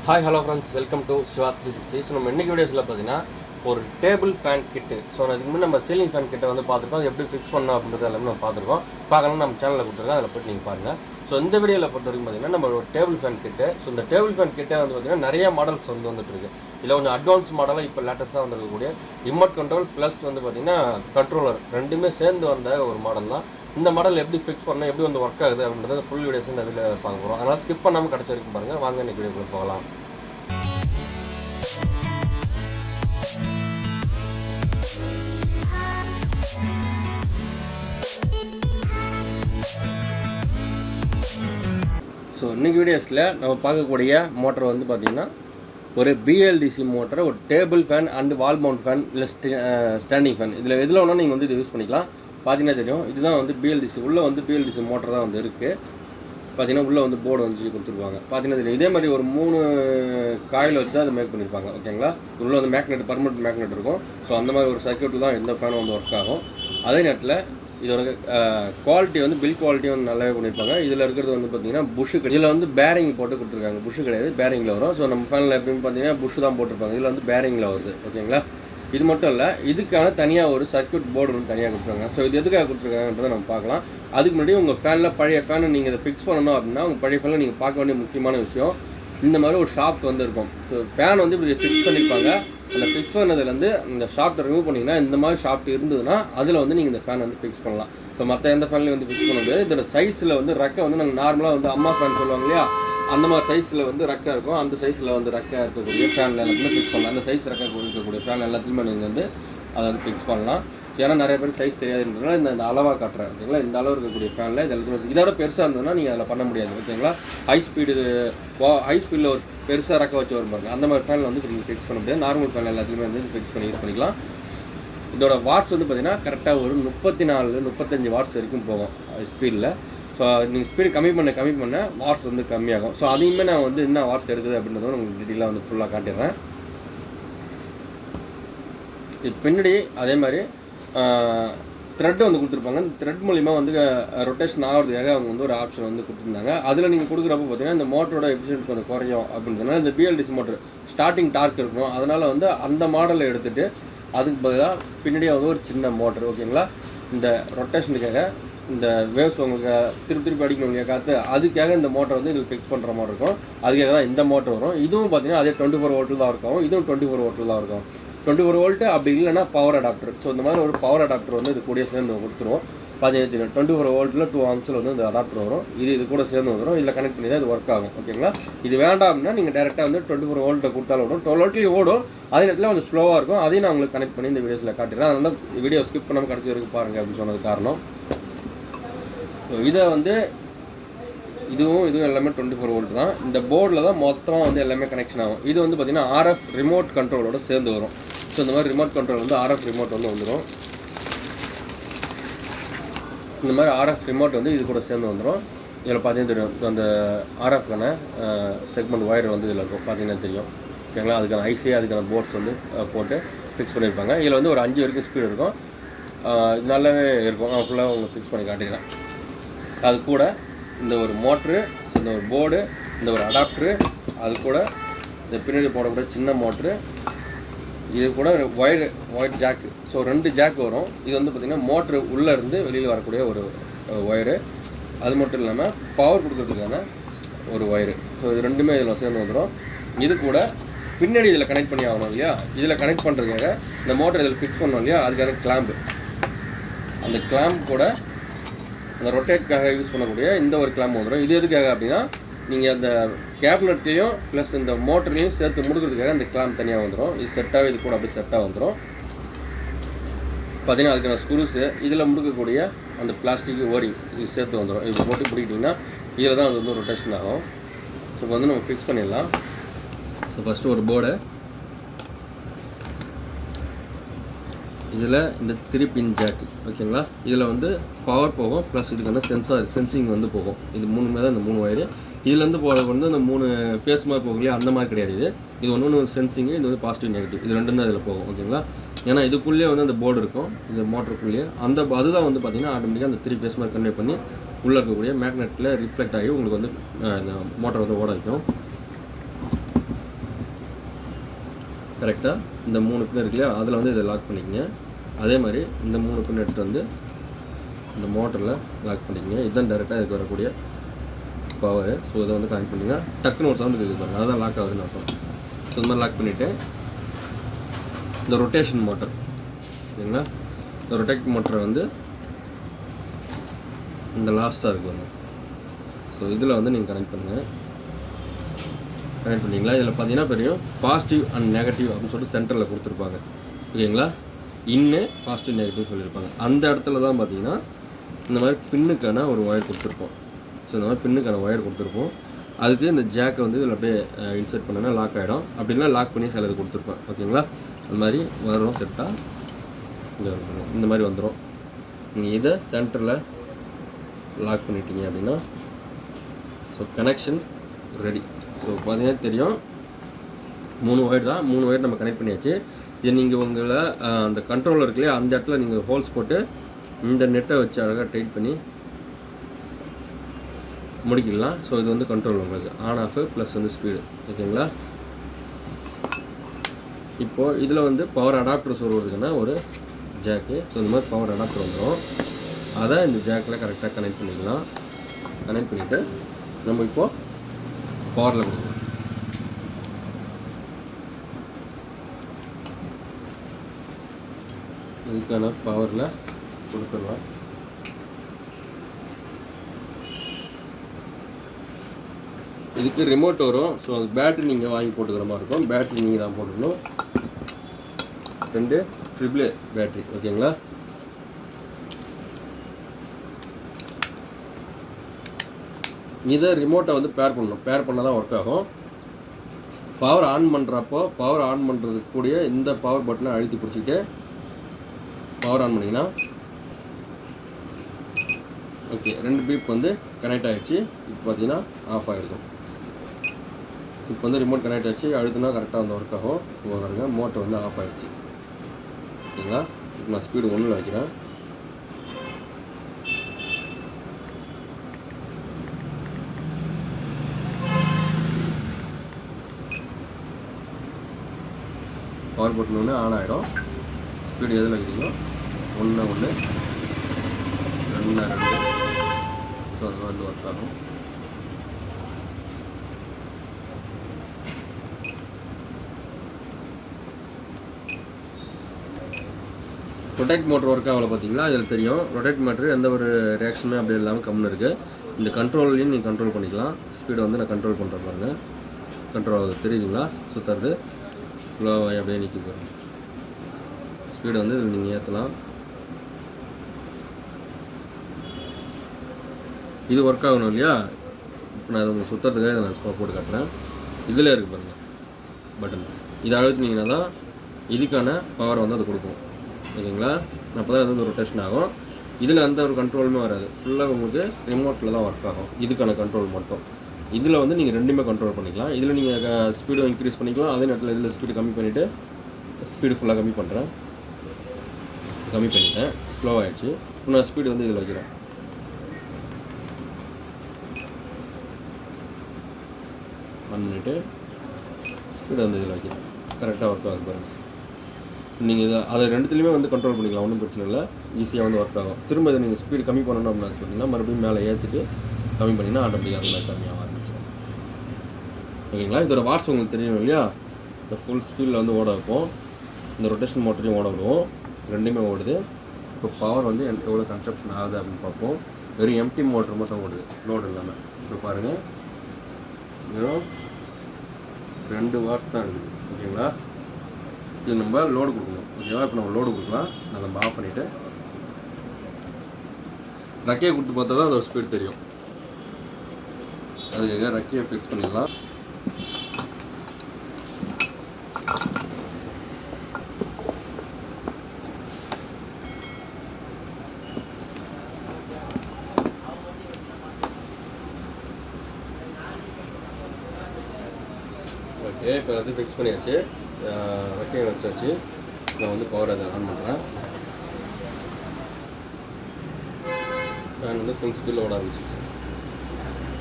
Hi, hello friends, welcome to Shiva 360. So நம்ம இன்னைக்கு வீடியோஸ்ல பாத்தீங்கன்னா ஒரு டேபிள் ஃபேன் கிட். ஸோ அதுக்கு முன்னாடி நம்ம சீலிங் ஃபேன் கிட்ட வந்து பார்த்துருக்கோம். அது எப்படி ஃபிக்ஸ் பண்ணணும் அப்படின்றது எல்லாமே நம்ம பார்த்துருக்கோம். பார்க்கலாம் நம்ம சேனலில் கொடுத்துருக்கோம், அதில் போய்ட்டு நீங்கள் பாருங்கள். ஸோ இந்த வீடியோவில் பொறுத்த வரைக்கும் பார்த்தீங்கன்னா நம்ம ஒரு டேபிள் ஃபேன் கிட்டு. ஸோ இந்த டேபிள் ஃபேன் கிட்டே வந்து பார்த்தீங்கன்னா நிறைய மாடல்ஸ் வந்துட்டு இருக்கு. இதில் கொஞ்சம் அட்வான்ஸ் மாடலாக இப்போ லேட்டஸ்ட்டாக வந்துருக்கக்கூடிய ரிமோட் கண்ட்ரோல் ப்ளஸ் வந்து பார்த்தீங்கன்னா கண்ட்ரோலர் ரெண்டுமே சேர்ந்து வந்த ஒரு மாடல் தான். இந்த மாடல் எப்படி ஃபிக்ஸ் பண்ணணும், எப்படி வந்து ஒர்க் ஆகுது அப்படின்றத ஃபுல் வீடியோஸ் இந்த வீடியோ பார்க்க போகிறோம். அதனால் ஸ்கிப் பண்ணாமல் கடைசி வரைக்கும் பாருங்கள். வாங்க இன்னைக்கு வீடியோக்குள்ள போகலாம். ஸோ இன்றைக்கி வீடியோஸில் நம்ம பார்க்கக்கூடிய மோட்டர் வந்து பார்த்திங்கன்னா ஒரு bldc மோட்டர், ஒரு table fan and wall mount fan இல்லை ஸ்டாண்டிங் ஃபேன். இதில் எதில் வேணால் நீங்கள் வந்து இது யூஸ் பண்ணிக்கலாம். பார்த்தீங்கன்னா தெரியும், இதுதான் வந்து bldc. உள்ளே வந்து bldc மோட்டர் தான் வந்து இருக்குது. பார்த்தீங்கன்னா உள்ளே வந்து போர்டு வந்து கொடுத்துருப்பாங்க. பார்த்தீங்கன்னா தெரியும், இதே மாதிரி ஒரு 3 காயில் வச்சு தான் அதை மேக் பண்ணியிருப்பாங்க. ஓகேங்களா, உள்ளே வந்து மேக்னெட், பர்மனெண்ட் மேக்னெட் இருக்கும். ஸோ அந்த மாதிரி ஒரு சர்க்யூட்டில் தான் இந்த ஃபேன் வந்து ஒர்க் ஆகும். அதே நேரத்தில் இதோட குவாலிட்டி வந்து பில் குவாலிட்டி வந்து நல்லாவே பண்ணியிருப்பாங்க. இதில் இருக்கிறது வந்து பார்த்தீங்கன்னா புஷு கிடையாது. இதில் வந்து பேரிங் போட்டு கொடுத்துருக்காங்க. புஷு கிடையாது, பேரிங்கில் வரும். ஸோ நம்ம ஃபேனில் எப்படின்னு பார்த்தீங்கன்னா புஷு தான் போட்டிருப்பாங்க. இதில் வந்து பேரிங்கில் வருது. ஓகேங்களா, இது மட்டும் இல்லை, இதுக்கான தனியாக ஒரு சர்க்யூட் போர்டு வந்து தனியாக கொடுத்துருக்காங்க. ஸோ இது எதுக்காக கொடுத்துருக்காங்கன்றதை நம்ம பார்க்கலாம். அதுக்கு முன்னாடி உங்கள் ஃபேனில் பழைய ஃபேனை நீங்கள் இதை ஃபிக்ஸ் பண்ணணும் அப்படின்னா உங்கள் பழைய ஃபேனில் நீங்கள் பார்க்க வேண்டிய முக்கியமான விஷயம், இந்த மாதிரி ஒரு ஷாஃப்ட் வந்து இருக்கும். ஸோ ஃபேன் வந்து இப்படி ஃபிக்ஸ் பண்ணியிருப்பாங்க. அந்த ஃபிக்ஸ் பண்ணதுலேருந்து இந்த ஷாஃப்ட்டை ரிமூவ் பண்ணிங்கன்னா இந்த மாதிரி ஷாஃப்ட் இருந்ததுன்னா அதில் வந்து நீங்கள் இந்த ஃபேன் வந்து ஃபிக்ஸ் பண்ணலாம். ஸோ மற்ற எந்த ஃபேன்லையும் வந்து ஃபிக்ஸ் பண்ண முடியாது. இதோட சைஸில் வந்து ரெக்கை வந்து நாங்கள் நார்மலாக வந்து அம்மா ஃபேன் சொல்லுவாங்க இல்லையா, அந்த மாதிரி சைஸில் வந்து ரெக்கை இருக்கும். அந்த சைஸில் வந்து ரெக்கை இருக்கக்கூடிய ஃபேனில் எல்லாத்தையுமே ஃபிக்ஸ் பண்ணலாம். அந்த சைஸ் ரெக்கை இருக்கக்கூடிய ஃபேன் எல்லாத்தையுமே நீங்கள் வந்து அதை வந்து ஃபிக்ஸ் பண்ணலாம். ஏன்னா நிறைய பேருக்கு சைஸ் தெரியாதுன்றதுனால இந்த அளவாக காட்டுறேன். ஓகேங்களா, இந்த அளவு இருக்கக்கூடிய ஃபேனில் இது இதோட பெருசாக இருந்ததுன்னா நீங்கள் அதில் பண்ண முடியாது. ஓகேங்களா, ஹை ஸ்பீடில் ஒரு பெருசாக ரெக்கை வச்சு வரும் பாருங்க, அந்த மாதிரி ஃபேனில் வந்து நீங்கள் ஃபிக்ஸ் பண்ண முடியாது. நார்மல் ஃபேன் எல்லாத்தையுமே வந்து ஃபிக்ஸ் பண்ணி யூஸ் பண்ணிக்கலாம். இதோட வாட்ஸ் வந்து பார்த்தீங்கன்னா கரெக்டாக ஒரு 34-35 வாட்ஸ் வரைக்கும் போகும் ஸ்பீடில். ஸோ நீங்கள் ஸ்பீடு கம்மி பண்ண வாட்ஸ் வந்து கம்மியாகும். ஸோ அதையுமே நான் வந்து என்ன வாட்ஸ் எடுக்குது அப்படின்றத உங்களுக்கு டீட்டெயிலாக வந்து ஃபுல்லாக காட்டிடுறேன். இது பின்னாடி அதே மாதிரி த்ரெட் வந்து கொடுத்துருப்பாங்க. இந்த த்ரெட் மூலிமா வந்து ரொட்டேஷன் ஆகிறதுக்காக அவங்க வந்து ஒரு ஆப்ஷன் வந்து கொடுத்துருந்தாங்க. அதில் நீங்கள் கொடுக்குறப்ப பார்த்தீங்கன்னா இந்த மோட்டரோட எஃபிஷியன்ட் கொஞ்சம் குறையும் அப்படின்றதுனால இந்த bldc மோட்டர் ஸ்டார்டிங் டார்க் இருக்கணும். அதனால் வந்து அந்த மாடலை எடுத்துகிட்டு அதுக்கு பதிலாக பின்னாடியே வந்து ஒரு சின்ன மோட்டர். ஓகேங்களா, இந்த ரொட்டேஷனுக்காக இந்த வேவ்ஸ் உங்களுக்கு திருப்பி அடிக்கணும் காற்று, அதுக்காக இந்த மோட்டர் வந்து இதில் ஃபிக்ஸ் பண்ணுற மாதிரி இருக்கும். அதுக்காக தான் இந்த மோட்டர் வரும். இதுவும் பார்த்தீங்கன்னா அதே 24 வோல்ட்டில் தான் இருக்கும். இதுவும் 24 வோல்ட்டில் தான் இருக்கும். 24 வோல்ட்டு அப்படி இல்லைன்னா பவர் அடாப்டர். ஸோ இந்த மாதிரி ஒரு பவர் அடாப்டர் வந்து இது கூட சேர்ந்து கொடுத்துருவோம். பார்த்தீங்கன்னா 24 வோல்ட்டில் 2 ஆம்ஸில் வந்து இந்த அடாப்டர் வரும். இது கூட சேர்ந்து வந்துடும். இதில் கனெக்ட் பண்ணி தான் இது ஒர்க் ஆகும். ஓகேங்களா, இது வேண்டாம் அப்படின்னா நீங்கள் டேரெக்டாக வந்து 24 வோல்ட்டை கொடுத்தாலும் ஓடும், 12 வோல்ட்லேயும் ஓடும். அதே நேரத்தில் கொஞ்சம் ஸ்லோவாக இருக்கும். அதையும் நான் உங்களுக்கு கனெக்ட் பண்ணி இந்த வீடியோஸில் காட்டுறேன். அதனால தான் வீடியோ ஸ்கிப் பண்ணாமல் கடைசி வரைக்கும் பாருங்கள் அப்படின்னு சொன்னது காரணம். இதை வந்து இதுவும் எல்லாமே 24 வோல்ட் தான். இந்த போர்டில் தான் மொத்தமாக வந்து எல்லாமே கனெக்ஷன் ஆகும். இது வந்து பார்த்திங்கன்னா RF ரிமோட் கண்ட்ரோலோட சேர்ந்து வரும். ஸோ இந்த மாதிரி ரிமோட் கண்ட்ரோல் வந்து RF ரிமோட் வந்து வந்துடும். இந்த மாதிரி RF ரிமோட் வந்து இது கூட சேர்ந்து வந்துடும். இதில் பார்த்தீங்கன்னா தெரியும், அந்த RFக்கான செக்மெண்ட் ஒயர் வந்து இதில் இருக்கும். பார்த்தீங்கன்னா தெரியும். ஓகேங்களா, அதுக்கான ஐசி, அதுக்கான போர்ட்ஸ் வந்து போட்டு ஃபிக்ஸ் பண்ணியிருப்பாங்க. இதில் வந்து ஒரு 5 வரைக்கும் ஸ்பீடு இருக்கும். நல்லாவே இருக்கும். நான் ஃபுல்லாக உங்களுக்கு ஃபிக்ஸ் பண்ணி காட்டிக்கிறேன். அது கூட இந்த ஒரு மோட்ரு, இந்த ஒரு போர்டு, இந்த ஒரு அடாப்டரு, அது கூட இந்த பின்னாடி போடக்கூடிய சின்ன மோட்ரு, இது கூட ஒயர் ஜாக்கு. ஸோ 2 ஜாக் வரும். இது வந்து பார்த்திங்கன்னா மோட்ரு உள்ளே இருந்து வெளியில் வரக்கூடிய ஒரு ஒயரு. அது மட்டும் இல்லாமல் பவர் கொடுக்கறதுக்கான ஒரு ஒயரு. ஸோ இது ரெண்டுமே இதில் சேர்ந்து வந்துடும். இது கூட பின்னாடி இதில் கனெக்ட் பண்ணி ஆகணும் இல்லையா, இதில் கனெக்ட் பண்ணுறதுக்காக இந்த மோட்டர் இதில் ஃபிக்ஸ் பண்ணோம் இல்லையா, அதுக்கான கிளாம்பு. அந்த கிளாம்ப் கூட அந்த ரொட்டேட்காக யூஸ் பண்ணக்கூடிய இந்த ஒரு கிளாம்ப் வந்துடும். இது எதுக்காக அப்படின்னா நீங்கள் அந்த கேபினட்டையும் ப்ளஸ் இந்த மோட்டரையும் சேர்த்து முடுக்கிறதுக்காக அந்த கிளாம்ப் தனியாக வந்துடும். இது செட்டாகவே இது கூட அப்படியே செட்டாக வந்துடும். பார்த்தீங்கன்னா அதுக்கான ஸ்க்ரூஸு, இதில் முடுக்கக்கூடிய அந்த பிளாஸ்டிக் ஓரிங் இது சேர்த்து வந்துடும். இது போட்டு பிடிக்கிட்டிங்கன்னா இதில் தான் அது வந்து ரொட்டேஷன் ஆகும். ஸோ இப்போ வந்து நம்ம ஃபிக்ஸ் பண்ணிடலாம். ஸோ ஃபஸ்ட்டு ஒரு போர்டு, இதில் இந்த 3 பின் ஜாக்கு. ஓகேங்களா, இதில் வந்து பவர் போகும், ப்ளஸ் இதுக்கு வந்து சென்சிங் வந்து போகும். இது 3 தான் இந்த 3 ஒயரு. இதுலேருந்து போகிறது வந்து அந்த 3 பேஸ் மாதிரி போகலையே, அந்த மாதிரி கிடையாது. இது ஒன்று சென்சிங்கு, இது வந்து பாசிட்டிவ் நெகட்டிவ், இது ரெண்டும் தான் இதில் போகும். ஓகேங்களா, ஏன்னா இதுக்குள்ளேயே வந்து அந்த போர்டு இருக்கும், இந்த மோட்டருக்குள்ளேயே. அதுதான் வந்து பார்த்திங்கன்னா ஆட்டோமேட்டிக்காக அந்த 3 பேஸ் மாதிரி கன்வெர்ட் பண்ணி உள்ளே இருக்கக்கூடிய மேக்னெட்டில் ரிஃப்ளெக்ட் ஆகி உங்களுக்கு வந்து இந்த மோட்டர் வந்து ஓட வைக்கும். கரெக்டாக இந்த 3 பின் இருக்கு இல்லையா, அதில் வந்து இதை லாக் பண்ணிக்கங்க. அதே மாதிரி இந்த 3 பின் எடுத்துகிட்டு வந்து இந்த மோட்டரில் லாக் பண்ணிக்கங்க. இதுதான் டேரெக்டாக இதுக்கு வரக்கூடிய பவர். ஸோ இதை வந்து கனெக்ட் பண்ணிங்கன்னா டக்குன்னு ஒரு சவுண்டு இருக்குது பாருங்கள், அதுதான் லாக் ஆகுதுன்னு அர்த்தம். ஸோ இந்த மாதிரி லாக் பண்ணிவிட்டு இந்த ரொட்டேஷன் மோட்டர் சரிங்களா, இந்த ரொட்டேட் மோட்டரை வந்து இந்த லாஸ்ட்டாக இருக்குது வந்து. ஸோ இதில் வந்து நீங்கள் கனெக்ட் பண்ணுங்கள். கனெக்ட் பண்ணிங்களா, இதில் பார்த்தீங்கன்னா தெரியும் பாசிட்டிவ் அண்ட் நெகட்டிவ் அப்படின்னு சொல்லிட்டு சென்டரில் கொடுத்துருப்பாங்க. ஓகேங்களா, இன்னு பாசிட்டிவ் நெகட்டிவ் சொல்லியிருப்பாங்க. அந்த இடத்துல தான் பார்த்தீங்கன்னா இந்த மாதிரி பின்னுக்கான ஒரு ஒயர் கொடுத்துருப்போம். ஸோ இந்த மாதிரி பின்னுக்கான ஒயர் கொடுத்துருப்போம். அதுக்கு இந்த ஜாக்கை வந்து இதில் அப்படியே இன்சர்ட் பண்ணனா லாக் ஆகிடும். அப்படின்னா லாக் பண்ணி சிலது கொடுத்துருப்பேன். ஓகேங்களா, அது மாதிரி வரும் செட்டாக இந்த மாதிரி வந்துடும். நீங்கள் இதை சென்டரில் லாக் பண்ணிட்டீங்க அப்படின்னா ஸோ கனெக்ஷன் ரெடி. ஸோ பார்த்தீங்கன்னா தெரியும் 3 ஒயர் தான், 3 ஒயர் நம்ம கனெக்ட் பண்ணியாச்சு. இது நீங்கள் உங்களை அந்த கண்ட்ரோலர் இருக்குல்லையா, அந்த இடத்துல நீங்கள் ஹோல்ஸ் போட்டு இந்த நெட்டை வச்சு அழகாக டைட் பண்ணி முடிக்கலாம். ஸோ இது வந்து கண்ட்ரோல் உங்களுக்கு ஆன் ஆஃப் ப்ளஸ் வந்து ஸ்பீடு. ஓகேங்களா, இப்போது இதில் வந்து பவர் அடாப்டர் சொல்கிறதுக்குன்னா ஒரு ஜாக்கு. ஸோ இந்த மாதிரி பவர் அடாப்டர் வந்துடும். அதை இந்த ஜாக்கில் கரெக்டாக கனெக்ட் பண்ணிக்கலாம். கனெக்ட் பண்ணிவிட்டு நம்ம இப்போது பவரில் கொடுக்கலாம். இதுக்கான பவரில் கொடுத்துடலாம். இதுக்கு ரிமோட் வரும். ஸோ அது பேட்ரி நீங்கள் வாங்கி போட்டுக்கிற மாதிரி இருக்கும். பேட்ரி நீங்கள் தான் போட்டுக்கணும். 2 AAA பேட்ரி. ஓகேங்களா, இதை ரிமோட்டை வந்து பேர் பண்ணணும். பேர் பண்ணால் தான் ஒர்க் ஆகும். பவர் ஆன் பண்ணுறப்போ பவர் ஆன் பண்ணுறதுக்கு கூடிய இந்த பவர் பட்டனை அழுத்தி பிடிச்சிக்கிட்டு பவர் ஆன் பண்ணிங்கன்னா ஓகே 2 பீப் வந்து கனெக்ட் ஆகிடுச்சு. இப்போ பார்த்தீங்கன்னா ஆஃப் ஆகிருக்கும். இப்போ வந்து ரிமோட் கனெக்ட் ஆகிடுச்சு. அழுத்தினா கரெக்டாக வந்து ஒர்க் ஆகும். இப்போ பாருங்க மோட்டர் வந்து ஆஃப் ஆகிடுச்சு. ஓகேங்களா, இப்போ நான் ஸ்பீடு 1ல் வைக்கிறேன். பவர் பட்டன் ஒன்று ஆன் ஆகிடும். ஸ்பீடு எதில் வைக்கிறீங்களோ 1 1 2 2. ஸோ அது வந்து ஒர்க் ஆகும். ரொட்டேட் மோட்டர் ஒர்க் ஆகலை பார்த்தீங்களா, அதில் தெரியும். ரொட்டேட் மோட்டர் எந்த ஒரு ரியாக்ஷனுமே அப்படியே இல்லாமல் கம்முன்னு இருக்குது. இந்த கண்ட்ரோல்லையும் நீங்கள் கண்ட்ரோல் பண்ணிக்கலாம். ஸ்பீடை வந்து நான் கண்ட்ரோல் பண்ணுறேன் பாருங்க. கண்ட்ரோல் ஆகுது தெரியுதுங்களா, சுற்றுறது ஸ்லோவாக அப்படியே நிற்கிது. ஸ்பீடை வந்து இதில் நீங்கள் ஏற்றலாம். இது ஒர்க் ஆகணும் இல்லையா, இப்போ நான் உங்களுக்கு சுற்றுறதுக்காக நான் போட்டு காட்டுறேன். இதில் இருக்குது பாருங்கள் பட்டன். இதை அழுத்தினீங்கன்னா தான் இதுக்கான பவரை வந்து அது கொடுக்கும். ஓகேங்களா, அப்போ தான் அது வந்து ரொட்டேஷன் ஆகும். இதில் எந்த ஒரு கண்ட்ரோலுமே வராது. ஃபுல்லாக உங்களுக்கு ரிமோட்டில் தான் ஒர்க் ஆகும். இதுக்கான கண்ட்ரோல் மட்டும். இதில் வந்து நீங்கள் ரெண்டுமே கண்ட்ரோல் பண்ணிக்கலாம். இதில் நீங்கள் ஸ்பீடும் இன்க்ரீஸ் பண்ணிக்கலாம். அதே நேரத்தில் இதில் ஸ்பீடு கம்மி பண்ணிவிட்டு ஸ்பீடு ஃபுல்லாக கம்மி பண்ணுறேன். கம்மி பண்ணிட்டேன், ஸ்லோவாகிடுச்சு. இப்போ நான் ஸ்பீடு வந்து இதில் வைக்கிறேன். ஆன் பண்ணிவிட்டு ஸ்பீடு வந்து இதில் வைக்கிறேன். கரெக்டாக ஒர்க் ஆகுது பாருங்கள். நீங்கள் இதை அதை ரெண்டுத்துலேயுமே வந்து கண்ட்ரோல் பண்ணிக்கலாம். ஒன்றும் பிரச்சனை இல்லை, ஈஸியாக வந்து ஒர்க் ஆகும். திரும்ப இதை நீங்கள் ஸ்பீடு கம்மி பண்ணணும் அப்படின்னு சொன்னீங்கன்னா மறுபடியும் மேலே ஏற்றிட்டு கம்மி பண்ணிங்கன்னா ஆட்டோமேட்டிக்காக அந்த மாதிரி கம்மியாக ஆரம்பிச்சிடும். ஓகேங்களா, இதோட வாட்ஸ் உங்களுக்கு தெரியும் இல்லையா. இந்த ஃபுல் ஸ்பீடில் வந்து ஓட வைப்போம். இந்த ரொட்டேஷன் மோட்டரையும் ஓட விடுவோம். ரெண்டுமே ஓடுது. இப்போ பவர் வந்து எவ்வளோ கன்ஸ்ட்ரக்ஷன் ஆகுது அப்படின்னு பார்ப்போம். வெறும் எம்டி மோட்டர் மட்டும் ஓடுது, லோடு இல்லாமல். இப்போ பாருங்கள், வெறும் 2 வாட்ஸ் தான் இருக்குது. ஓகேங்களா, இது நம்ம லோடு கொடுக்கணும். ஓகேவா, இப்போ நம்ம லோடு கொடுக்கலாம். அதை நம்ம ஆஃப் பண்ணிவிட்டு ரக்கையை கொடுத்து பார்த்தா தான் அதோட ஸ்பீட் தெரியும். அதுக்காக ரக்கையை ஃபிக்ஸ் பண்ணிடலாம். ஓகே, இப்போ அது ஃபிக்ஸ் பண்ணியாச்சு. ரக்கையை வச்சாச்சு. நான் வந்து பவர் அதை ஆன் பண்ணுறேன். ஃபேன் வந்து ஃபுல் ஸ்பீடில் ஓட ஆரம்பிச்சிச்சு.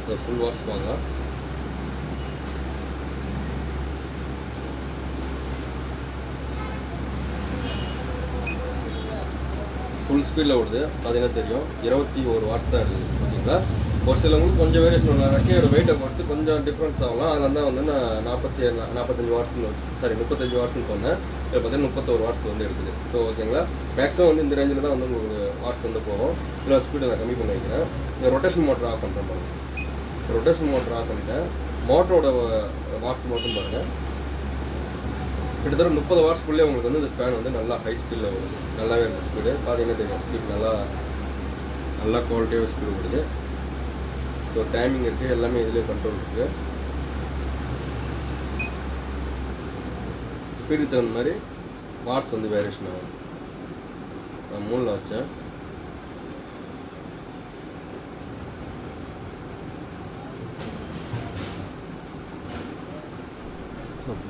இந்த ஃபுல் வாட்ஸ் வாங்க. ஃபுல் ஸ்பீடில் ஓடுது. பார்த்தீங்கன்னா தெரியும் 21 வாட்ஸ் தான் இருக்குது. ஓகேங்களா. ஒரு சிலவங்களுக்கு கொஞ்சம் வேரியேஷன் உள்ள ரெக்கையோட வெயிட்டை பொறுத்து கொஞ்சம் டிஃப்ரென்ஸ் ஆகலாம். அதில் தான் வந்து நான் 45 வாட்ஸ்னு 35 வாட்ஸ்னு சொன்னேன். இதில் பார்த்தீங்கன்னா 31 வாட்ஸ் வந்து இருக்குது. ஸோ ஓகேங்களா. மேக்ஸிமம் வந்து இந்த ரேஞ்சில் தான் வந்து உங்களுக்கு வாட்ஸ் வந்து போகும். இல்லை ஸ்பீடை நான் கம்மி பண்ணி வைக்கிறேன். இந்த ரொட்டேஷன் மோட்டர் ஆஃப் பண்ணுறேன் பாருங்கள். ரொட்டேஷன் மோட்டர் ஆஃப் பண்ணிட்டேன். மோட்டரோட வாட்ஸ் மட்டும் பாருங்கள். கிட்டத்தட்ட 30 வாட்ஸ்க்குள்ளே உங்களுக்கு வந்து இந்த ஃபேன் வந்து நல்லா ஹை ஸ்பீடில் ஓடுது. நல்லாவே இருக்குது ஸ்பீடு. பார்த்தீங்கன்னா தெரியும் ஸ்பீட் நல்லா குவாலிட்டியாக ஸ்பீடு ஓடுது. ஸோ டைமிங் இருக்குது, எல்லாமே இதிலே கண்ட்ரோல் இருக்குது. ஸ்பீடுக்கு தகுந்த மாதிரி வாட்ஸ் வந்து வேரியேஷன் ஆகும். நான் 3ல் வச்சேன்.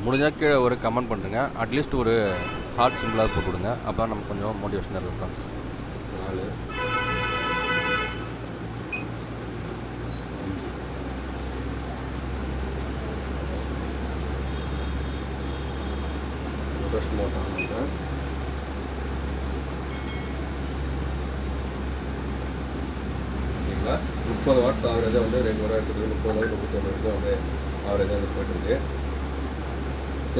முடிஞ்சால் கீழே ஒரு கமெண்ட் பண்ணுறேங்க. அட்லீஸ்ட் ஒரு ஹார்ட் சிம்பிளாக போட்டு கொடுங்க. அப்போ நமக்கு கொஞ்சம் மோட்டிவேஷனாக இருக்கும் ஃப்ரெண்ட்ஸ். 4 ரொட்டேஷன் மோட்டர் பண்ணுறேன். ஓகேங்களா. 30 வாட்ஸ் ஆவரேஜாக வந்து ரெகுலராக இருக்குது. 30 வரைக்கும் வந்து ஆவரேஜாக வந்து போய்ட்டுருக்கு.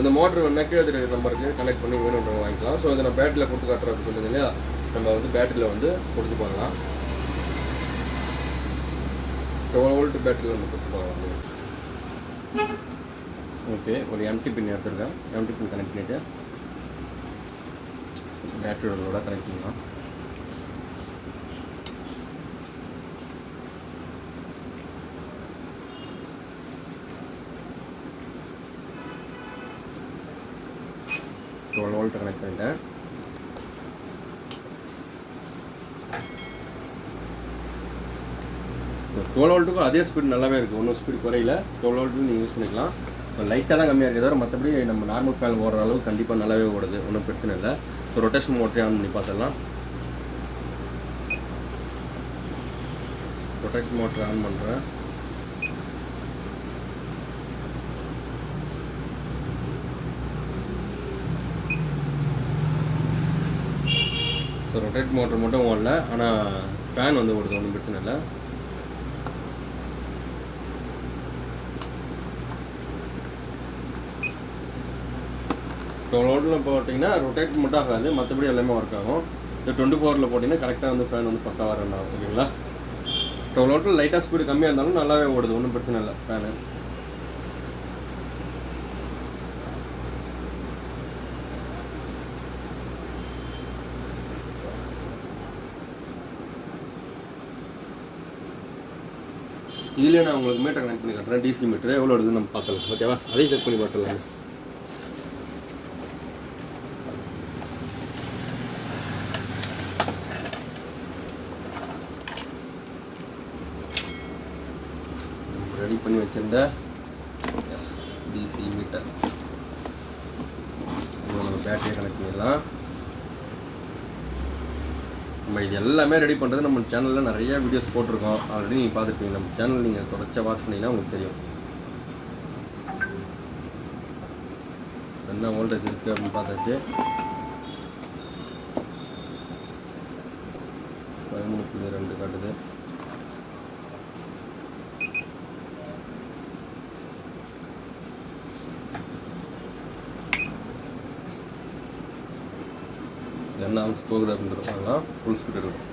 இந்த மோட்டர் வேணா கீழே நம்பருக்கு கனெக்ட் பண்ணி வேணுன்றவங்க வாங்கிக்கலாம். ஸோ இதை நான் பேட்டரியில் கொடுத்து காட்டுறது சொல்லுங்க இல்லையா, நம்ம வந்து பேட்டரியில் வந்து கொடுத்து பண்ணலாம். 12 வோல்ட் பேட்டரியில் நம்ம கொடுத்து பண்ணலாம். ஓகே, ஒரு எம்டி பின் எடுத்துருக்கேன். எம்டி பின் கனெக்ட் பண்ணிவிட்டு பேட்டரியோட கனெக்ட் பண்ணலாம். வோல்ட் கனெக்ட் பண்ணிட்டேன். இந்த 12 வோல்ட்டுக்கும் அதே ஸ்பீட் நல்லாவே இருக்குது. ஒன்றும் ஸ்பீட் குறையில. 12 வோல்ட்டு நீங்கள் யூஸ் பண்ணிக்கலாம். ஸோ லைட்டாக தான் கம்மியாக இருக்குது. மற்றபடி நம்ம நார்மல் ஃபேன் ஓடுற அளவுக்கு கண்டிப்பாக நல்லாவே ஓடுது. ஒன்றும் பிரச்சனை இல்லை. ஸோ ரொட்டேஷன் மோட்டரே ஆன் பண்ணி பார்த்துடலாம். ரொட்டேஷன் மோட்டர் ஆன் பண்ணுறேன். ஸோ ரொட்டேட் மோட்டர் மட்டும் ஓடல, ஆனால் ஃபேன் வந்து ஓடுது. ஒன்றும் பிரச்சனை இல்லை. வோல்ட்டில் போட்டிங்கன்னா ரொட்டேட் மட்டும் ஆகாது, மற்றபடி எல்லாமே ஒர்க் ஆகும். இந்த 24ல் போட்டிங்கன்னா கரெக்டாக வந்து ஃபேன் வந்து பக்காவாக ரன் ஆகும். ஓகேங்களா. 12 வோல்ட்டில் லைட்டாக ஸ்பீடு கம்மியாக இருந்தாலும் நல்லாவே ஓடுது. ஒன்றும் பிரச்சனை இல்லை ஃபேனு. இதிலே நான் உங்களுக்கு மீட்டர் கனெக்ட் பண்ணி காட்டுறேன். டிசி மீட்டர் எவ்வளோ எடுக்குதுன்னு நம்ம பார்க்கலாம். ஓகேவா, அதையும் செக் பண்ணி பார்த்துடலாம். ரெடி பண்ணி வச்சிருந்த டிசி மீட்டர் நம்ம பேட்டரியை கனெக்ட் பண்ணிடலாம். நம்ம இது எல்லாமே ரெடி பண்ணுறது நம்ம சேனலில் நிறைய வீடியோஸ் போட்டிருக்கோம். ஆல்ரெடி நீங்கள் பார்த்துருப்பீங்க. நம்ம சேனல் நீங்கள் தொடர்ச்சியாக வாட்ச் பண்ணிங்கன்னா உங்களுக்கு தெரியும் என்ன வோல்டேஜ் இருக்குது அப்படின்னு பார்த்தாச்சு. 13.2 காட்டுது. என்ன ஆம்ஸ் போகுது அப்படின்றது பார்க்கலாம். ஃபுல் ஸ்பீட் இருக்கும்.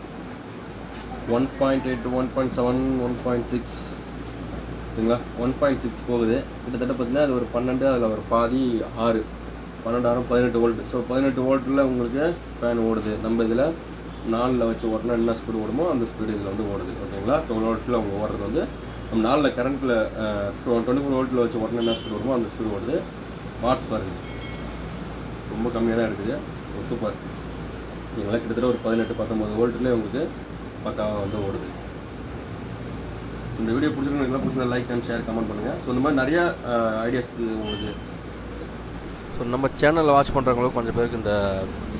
1.8 to 1.7 1.6 ஓகேங்களா. 1.6 போகுது. கிட்டத்தட்ட பார்த்தீங்கன்னா அது ஒரு 12, அதில் ஒரு பாதி 6, 12 18 வோல்ட். ஸோ 18 வோல்ட்டில் உங்களுக்கு ஃபேன் ஓடுது. நம்ம இதில் 4ல் வச்சு ஓட்டினா என்ன ஸ்பீடு ஓடுமோ அந்த ஸ்பீடு இதில் வந்து ஓடுது. ஓகேங்களா. 12 வோல்ட்டில் அவங்க ஓடுறது வந்து நம்ம 4ல் கரண்ட்டில் 24 வோல்ட்டில் வச்சு ஓட்டினா என்ன ஸ்பீடு வருமோ அந்த ஸ்பீடு ஓடுது. வாட்ஸ் பாருங்கள் ரொம்ப கம்மியாக தான் இருக்குது. சூப்பர். ஓகேங்களா. கிட்டத்தட்ட ஒரு 18-19 வோல்ட்லேயே உங்களுக்கு பக்காவாக வந்து ஓடுது. இந்த வீடியோ பிடிச்சிருந்தா லைக் அண்ட் ஷேர் கமெண்ட் பண்ணுங்கள். ஸோ இந்த மாதிரி நிறையா ஐடியாஸ் உங்களுக்கு ஸோ நம்ம சேனலில் வாட்ச் பண்ணுறவங்களுக்கு கொஞ்சம் பேருக்கு இந்த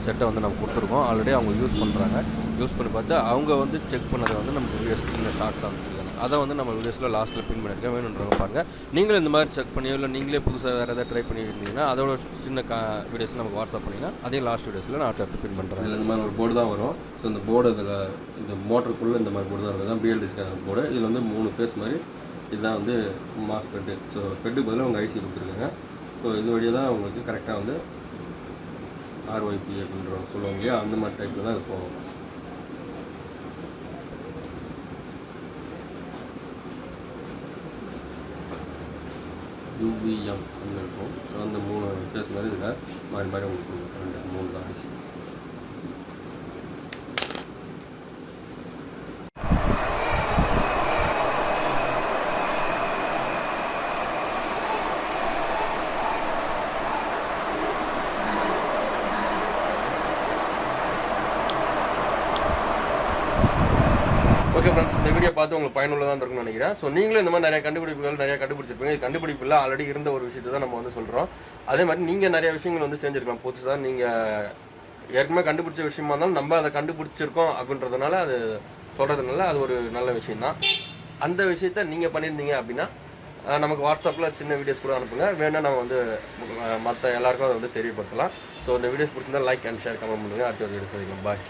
செட்டை வந்து நம்ம கொடுத்துருக்கோம். ஆல்ரெடி அவங்க யூஸ் பண்ணுறாங்க. யூஸ் பண்ணி பார்த்து அவங்க வந்து செக் பண்ணதை வந்து நம்ம வீடியோஸ் சின்ன ஷார்ட்ஸ் அமைச்சிருக்காங்க. அதை வந்து நம்ம வீடியோஸில் லாஸ்ட்டில் பின் பண்ணியிருக்கேன், வேணுன்றவங்க பாருங்கள். நீங்களும் இந்த மாதிரி செக் பண்ணியோ இல்லை நீங்களே புதுசாக வேறு எதாவது ட்ரை பண்ணியிருந்தீங்கன்னா அதோட சின்ன வீடியோஸ் நமக்கு வாட்ஸ்அப் பண்ணிங்கன்னா அதே லாஸ்ட் வீடியோஸில் நான் அடுத்து பின் பண்ணுறேன். இதில் இந்த மாதிரி ஒரு போர்டு தான் வரும். ஸோ இந்த போர்டு இதில் இந்த மோட்டருக்குள்ளே இந்த மாதிரி போர்டு தான் இருக்குது, தான் BLDC போர்டு. இதில் வந்து 3 ஃபேஸ் மாதிரி இதுதான் வந்து மாஸ் ஃபெட்டு. ஸோ ஃபெட்டுக்கு பதிலாக அவங்க ஐசி கொடுத்துருக்காங்க. ஸோ இது வழியாக தான் உங்களுக்கு கரெக்டாக வந்து RYP அப்படின்றவங்க சொல்லுவாங்க இல்லையா, அந்த மாதிரி டைப்பில் தான் இருக்கும். UVM அப்படின்னு இருக்கும். ஸோ அந்த 3 ஃபேஸ் மாதிரி இதில் மாறி மாறி உங்களுக்கு 3 தான் ஐசி. ஓகே ஃப்ரெண்ட்ஸ், இந்த வீடியோ பார்த்து உங்களுக்கு பயனுள்ளதாக இருக்கும்னு நினைக்கிறேன். ஸோ நீங்களும் இந்த மாதிரி நிறைய கண்டுபிடிச்சிருப்பீங்க. இது கண்டுபிடிப்பு இல்லை, ஆல்ரெடி இருந்த ஒரு விஷயத்தை தான் நம்ம வந்து சொல்கிறோம். அதே மாதிரி நீங்கள் நிறைய விஷயங்கள் வந்து செஞ்சுருக்கலாம் புதுசாக. நீங்கள் ஏற்கனவே கண்டுபிடிச்ச விஷயமா இருந்தாலும் நம்ம அதை கண்டுபிடிச்சிருக்கோம் அப்படின்றதுனால அது சொல்கிறதுனால அது ஒரு நல்ல விஷயந்தான். அந்த விஷயத்த நீங்கள் பண்ணியிருந்தீங்க அப்படின்னா நமக்கு வாட்ஸ்அப்பில் சின்ன வீடியோஸ் கூட அனுப்புங்க, வேணால் நம்ம வந்து மற்ற எல்லாருக்கும் அதை வந்து தெரியப்படுத்தலாம். ஸோ இந்த வீடியோஸ் பிடிச்சிருந்தா லைக் அண்ட் ஷேர் கமெண்ட் பண்ணுங்கள். அடுத்த ஒரு வீடியோஸ் வரைக்கும் பாய்.